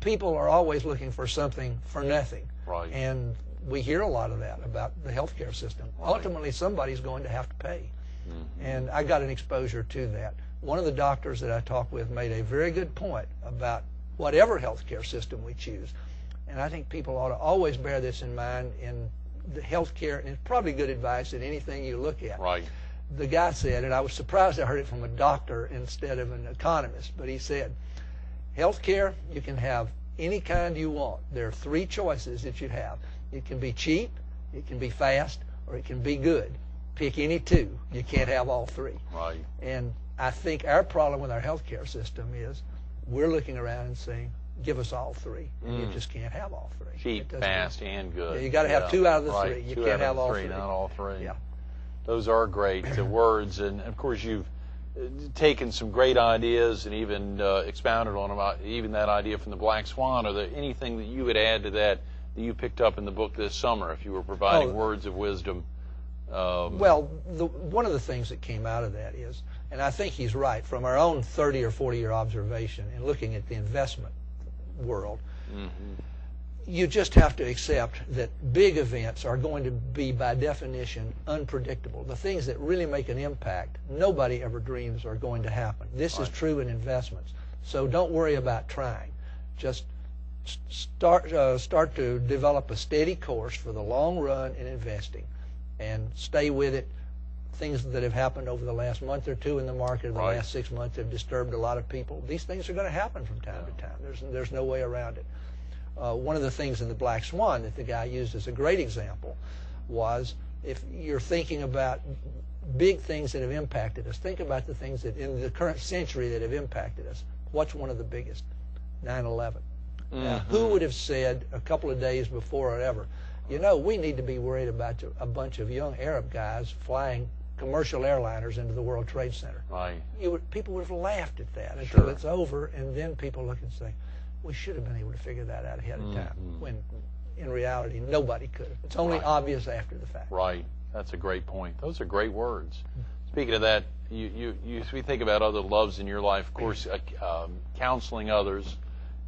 People are always looking for something for nothing. Right. And we hear a lot of that about the healthcare system. Right. Ultimately, somebody's going to have to pay. And I got an exposure to that. One of the doctors that I talked with made a very good point about whatever healthcare system we choose. And I think people ought to always bear this in mind in the healthcare, and it's probably good advice in anything you look at. Right. The guy said, and I was surprised I heard it from a doctor instead of an economist, but he said, healthcare, you can have any kind you want. There are three choices that you have. It can be cheap, it can be fast, or it can be good. Pick any two. You can't have all three. Right. And I think our problem with our healthcare system is we're looking around and saying, give us all three. And you just can't have all three. Cheap, fast, and good. Yeah, you got to have two out of the right. three. You two can't out have of all three, three. Not all three. Yeah. Those are great words, and of course you've taken some great ideas and even expounded on about even that idea from the Black Swan. Are there anything that you would add to that you picked up in the book this summer if you were providing words of wisdom? Well, one of the things that came out of that is, and I think he's right, from our own 30 or 40-year observation and looking at the investment world, you just have to accept that big events are going to be, by definition, unpredictable. The things that really make an impact, nobody ever dreams are going to happen. This is true in investments. So don't worry about trying. Just start to develop a steady course for the long run in investing and stay with it. Things that have happened over the last month or two in the market, the last 6 months, have disturbed a lot of people. These things are going to happen from time to time. There's no way around it. One of the things in the Black Swan that the guy used as a great example was, if you're thinking about big things that have impacted us, think about the things that in the current century that have impacted us. What's one of the biggest? 9/11. Now, who would have said a couple of days before or ever, you know, we need to be worried about a bunch of young Arab guys flying commercial airliners into the World Trade Center? Right. People would have laughed at that until it's over, and then people look and say, we should have been able to figure that out ahead of time, when in reality nobody could have. It's only obvious after the fact. Right. That's a great point. Those are great words. Speaking of that, we think about other loves in your life, of course, counseling others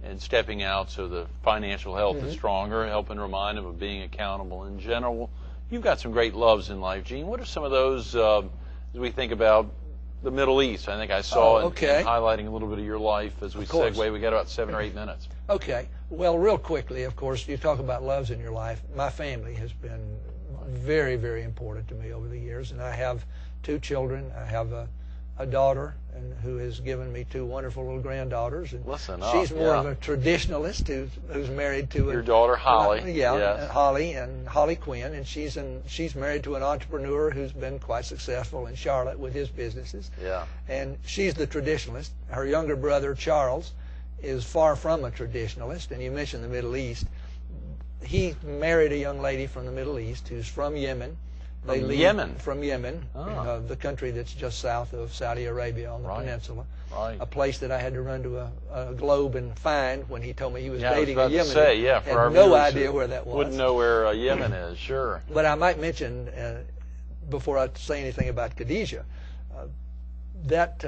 and stepping out so the financial health is stronger, helping remind them of being accountable in general. You've got some great loves in life, Gene. What are some of those as we think about the Middle East? I think I saw in highlighting a little bit of your life as we segue. We got about 7 or 8 minutes. Okay. Well, real quickly, of course, you talk about loves in your life. My family has been very, very important to me over the years, and I have 2 children. I have a daughter who has given me 2 wonderful little granddaughters. And she's more of a traditionalist who's married to your daughter Holly. Holly and Holly Quinn, and she's married to an entrepreneur who's been quite successful in Charlotte with his businesses. Yeah. And she's the traditionalist. Her younger brother Charles is far from a traditionalist, and you mentioned the Middle East. He married a young lady from the Middle East who's from Yemen. From Yemen, the country that's just south of Saudi Arabia on the peninsula. A place that I had to run to a globe and find when he told me he was dating a Yemeni. For our no idea where that was. Wouldn't know where Yemen is, sure. But I might mention, before I say anything about Khadijah, that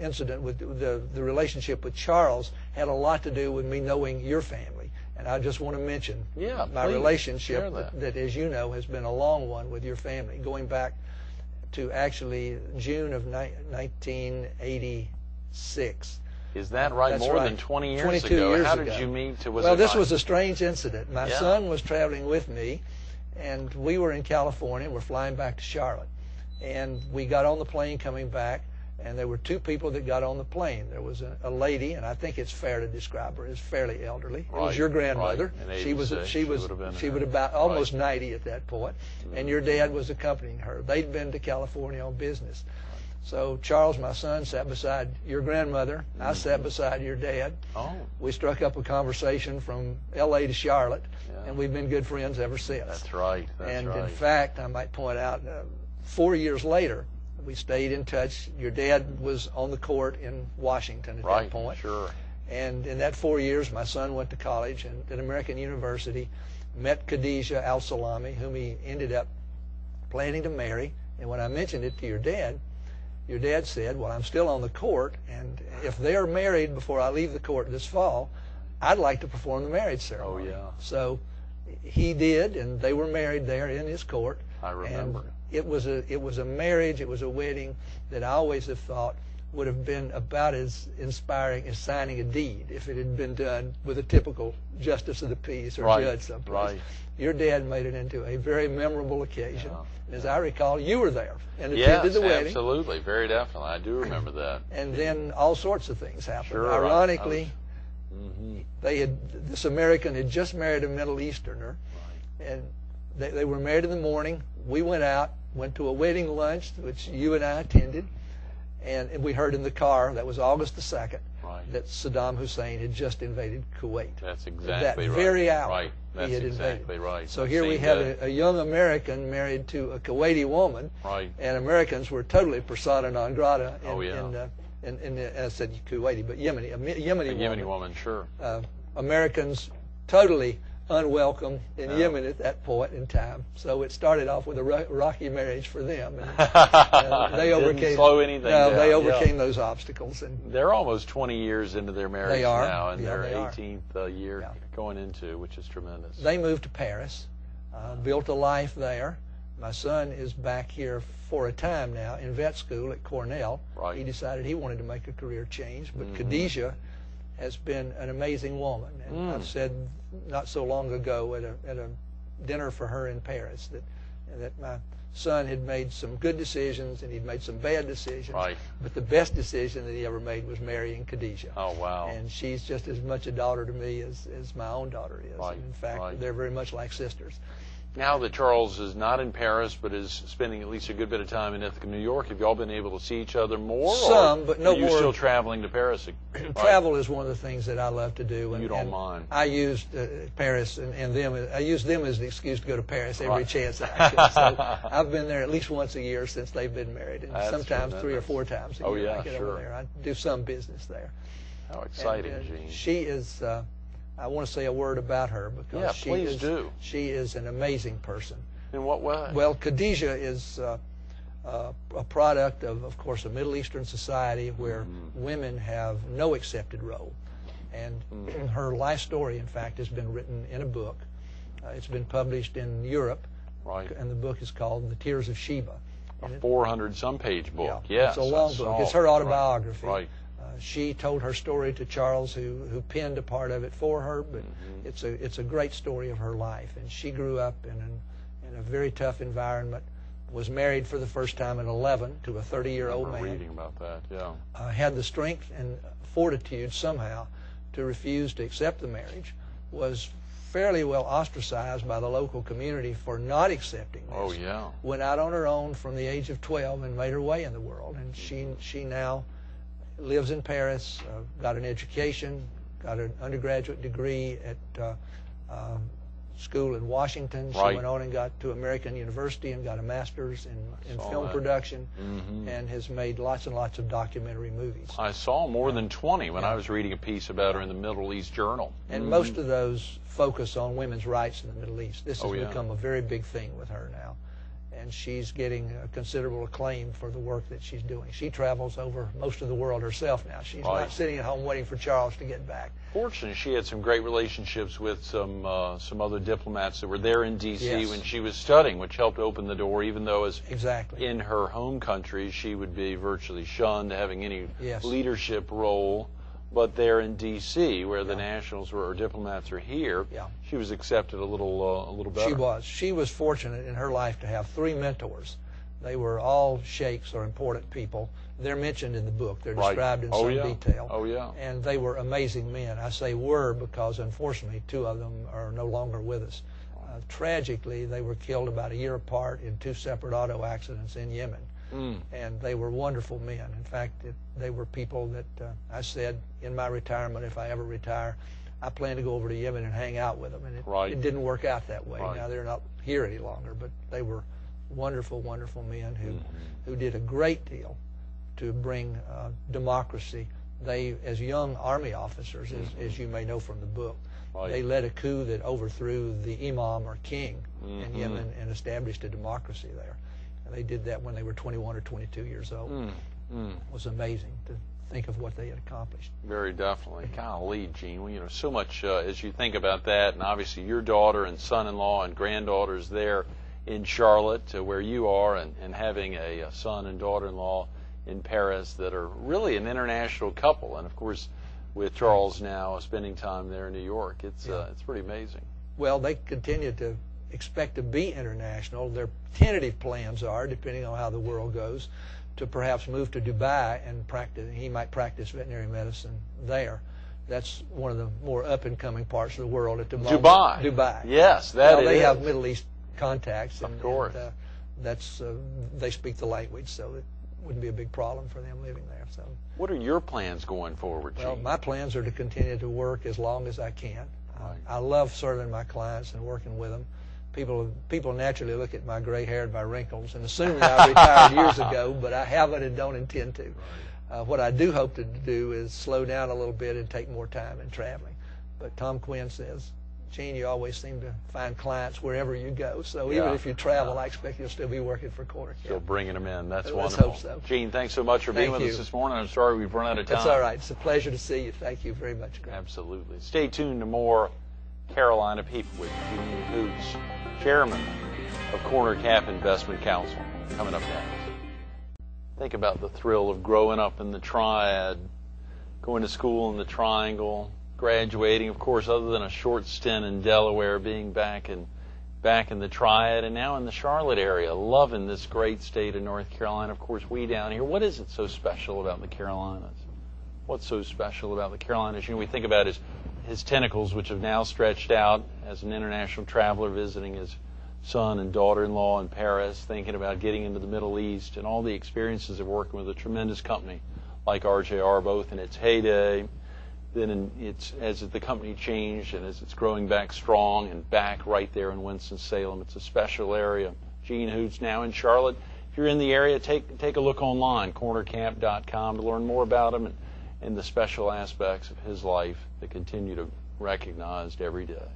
incident with the relationship with Charles had a lot to do with me knowing your family. And I just want to mention my relationship that, as you know, has been a long one with your family, going back to actually June of 1986. Is that right? That's More right. than 20 years 22 ago. years How ago. did you meet? Well, this was a strange incident. My son was traveling with me, and we were in California. We're flying back to Charlotte. And we got on the plane coming back, and there were 2 people that got on the plane. There was a lady, and I think it's fair to describe her as fairly elderly. It was your grandmother. She would have about almost 90 at that point, and your dad was accompanying her. They'd been to California on business. So Charles, my son, sat beside your grandmother. I sat beside your dad. We struck up a conversation from L.A. to Charlotte, and we've been good friends ever since. That's right. In fact, I might point out, 4 years later, we stayed in touch. Your dad was on the court in Washington at that point. Sure. And in that 4 years, my son went to college and at American University, met Khadijah Al-Salami, whom he ended up planning to marry. And when I mentioned it to your dad said, well, I'm still on the court, and if they're married before I leave the court this fall, I'd like to perform the marriage ceremony. Oh, yeah. So he did, and they were married there in his court. I remember. And it was a marriage, it was a wedding that I always have thought would have been about as inspiring as signing a deed if it had been done with a typical justice of the peace or judge someplace. Right. Your dad made it into a very memorable occasion. Yeah. As I recall, you were there and attended the wedding. Yes, absolutely. Very definitely. I do remember that. And then all sorts of things happened. Sure, Ironically, this American had just married a Middle Easterner, and they were married in the morning. We went out, went to a wedding lunch, which you and I attended, and we heard in the car, that was August the 2nd, that Saddam Hussein had just invaded Kuwait. That's exactly that right. very hour, right. That's he had exactly invaded. right. So here we have a young American married to a Kuwaiti woman, and Americans were totally persona non grata. I said Kuwaiti, but Yemeni woman, sure. Americans totally unwelcome in Yemen at that point in time. So it started off with a rocky marriage for them. And, they overcame. Didn't slow anything down. They overcame those obstacles. And they're almost 20 years into their marriage now, and yeah, their 18th year going into, which is tremendous. They moved to Paris, built a life there. My son is back here for a time now in vet school at Cornell. He decided he wanted to make a career change, but Khadijah has been an amazing woman. And I've said not so long ago at a dinner for her in Paris that my son had made some good decisions and he'd made some bad decisions. But the best decision that he ever made was marrying Khadijah. Oh, wow. And she's just as much a daughter to me as my own daughter is. And in fact, they're very much like sisters. Now that Charles is not in Paris but is spending at least a good bit of time in Ithaca, New York, have you all been able to see each other more? Some, but no more. Are you still traveling to Paris? Travel is one of the things that I love to do. And, you don't mind. I used Paris and them. I used them as an excuse to go to Paris every chance I could. So I've been there at least once a year since they've been married, and sometimes 3 or 4 times a year I get over there. I do some business there. How exciting, Gene. She is. I want to say a word about her because she is an amazing person. In what way? Well, Khadijah is a product of course, a Middle Eastern society where women have no accepted role. And her life story, in fact, has been written in a book. It's been published in Europe, and the book is called The Tears of Sheba. A 400-some page book. It's a long book. It's her autobiography. She told her story to Charles, who penned a part of it for her, but it's a great story of her life. And she grew up in a very tough environment, was married for the first time at 11 to a 30-year-old man. Reading about that, yeah. Had the strength and fortitude somehow to refuse to accept the marriage, was fairly well ostracized by the local community for not accepting this. Oh, yeah. Went out on her own from the age of 12 and made her way in the world. And she now lives in Paris, got an education, got an undergraduate degree at school in Washington. She went on and got to American University and got a master's in film production, and has made lots and lots of documentary movies. I saw more than 20 when I was reading a piece about her in the Middle East Journal. And most of those focus on women's rights in the Middle East. This has become a very big thing with her now. And she's getting considerable acclaim for the work that she's doing. She travels over most of the world herself now. She's not sitting at home waiting for Charles to get back. Fortunately, she had some great relationships with some other diplomats that were there in D.C. when she was studying, which helped open the door, even though in her home country she would be virtually shunned having any leadership role. But there in D.C., where the nationals or diplomats are here, she was accepted a little better. She was fortunate in her life to have 3 mentors. They were all sheikhs or important people. They're mentioned in the book. They're described in some detail. Oh, yeah. And they were amazing men. I say were because, unfortunately, 2 of them are no longer with us. Tragically, they were killed about a year apart in 2 separate auto accidents in Yemen. And they were wonderful men. In fact, they were people that I said in my retirement, if I ever retire, I plan to go over to Yemen and hang out with them. And it didn't work out that way. Now they're not here any longer, but they were wonderful, wonderful men who did a great deal to bring democracy. They, as young army officers, as you may know from the book, they led a coup that overthrew the imam or king in Yemen and established a democracy there. And they did that when they were 21 or 22 years old. It was amazing to think of what they had accomplished. Very definitely. Golly, Gene, well, you know, so much as you think about that, and obviously your daughter and son-in-law and granddaughters there in Charlotte, where you are, and having a son and daughter-in-law in Paris that are really an international couple, and of course with Charles now spending time there in New York, it's pretty amazing. Well, they continue to expect to be international. Their tentative plans are, depending on how the world goes, to perhaps move to Dubai and practice. He might practice veterinary medicine there. That's one of the more up-and-coming parts of the world at the moment. Dubai. Yes, that they have Middle East contacts. Of course. And, that's they speak the language, so it wouldn't be a big problem for them living there. So. What are your plans going forward, Gene? Well, my plans are to continue to work as long as I can. Right. I love serving my clients and working with them. People naturally look at my gray hair and my wrinkles and assume that I retired years ago, but I haven't and don't intend to. What I do hope to do is slow down a little bit and take more time in traveling. But Tom Quinn says, Gene, you always seem to find clients wherever you go. So even if you travel, I expect you'll still be working for CornerCap. Still bringing them in. That's Let's wonderful. hope so. Gene, thanks so much for being with us this morning. I'm sorry we've run out of time. That's all right. It's a pleasure to see you. Thank you very much, Greg. Absolutely. Stay tuned to more Carolina People with Gene Hoots, Chairman of CornerCap Investment Counsel, coming up next. Think about the thrill of growing up in the Triad, going to school in the Triangle, graduating, of course, other than a short stint in Delaware, being back in the Triad, and now in the Charlotte area, loving this great state of North Carolina. Of course, we down here, what is it so special about the Carolinas? What's so special about the Carolinas? You know, we think about his tentacles, which have now stretched out as an international traveler visiting his son and daughter-in-law in Paris, thinking about getting into the Middle East, and all the experiences of working with a tremendous company like RJR, both in its heyday, then as the company changed, and as it's growing back strong and back right there in Winston-Salem. It's a special area. Gene Hoots now in Charlotte. If you're in the area, take a look online, cornercap.com, to learn more about him and the special aspects of his life that continue to be recognized every day.